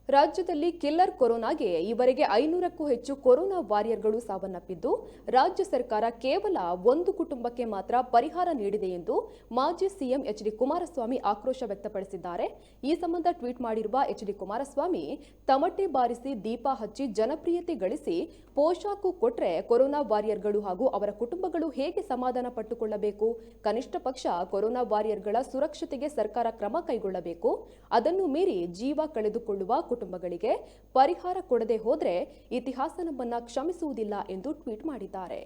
ರಾಜ್ಯದಲ್ಲಿ ಕಿಲ್ಲರ್ ಕೊರೋನಾಗೆ ಈವರೆಗೆ 500ಕ್ಕೂ ಹೆಚ್ಚು ಕೊರೋನಾ ವಾರಿಯರ್ಗಳು ಸಾವನ್ನಪ್ಪಿದ್ದು, ರಾಜ್ಯ ಸರ್ಕಾರ ಕೇವಲ ಒಂದು ಕುಟುಂಬಕ್ಕೆ ಮಾತ್ರ ಪರಿಹಾರ ನೀಡಿದೆ ಎಂದು ಮಾಜಿ ಸಿಎಂ ಎಚ್ಡಿ ಕುಮಾರಸ್ವಾಮಿ ಆಕ್ರೋಶ ವ್ಯಕ್ತಪಡಿಸಿದ್ದಾರೆ. ಈ ಸಂಬಂಧ ಟ್ವೀಟ್ ಮಾಡಿರುವ ಎಚ್ಡಿ ಕುಮಾರಸ್ವಾಮಿ, ತಮಟೆ ಬಾರಿಸಿ ದೀಪ ಹಚ್ಚಿ ಜನಪ್ರಿಯತೆ ಗಳಿಸಿ ಪೋಷಾಕು ಕೊಟ್ರೆ ಕೊರೋನಾ ವಾರಿಯರ್ಗಳು ಹಾಗೂ ಅವರ ಕುಟುಂಬಗಳು ಹೇಗೆ ಸಮಾಧಾನ ಪಟ್ಟುಕೊಳ್ಳಬೇಕು? ಕನಿಷ್ಠ ಪಕ್ಷ ಕೊರೋನಾ ವಾರಿಯರ್ಗಳ ಸುರಕ್ಷತೆಗೆ ಸರ್ಕಾರ ಕ್ರಮ ಕೈಗೊಳ್ಳಬೇಕು. ಅದನ್ನು ಮೀರಿ ಜೀವ ಕಳೆದುಕೊಳ್ಳುವ ಕುಟುಂಬಗಳಿಗೆ ಪರಿಹಾರ ಕೊಡದೆ ಹೋದರೆ ಇತಿಹಾಸ ನಮ್ಮನ್ನ ಕ್ಷಮಿಸುವುದಿಲ್ಲ ಎಂದು ಟ್ವೀಟ್ ಮಾಡಿದ್ದಾರೆ.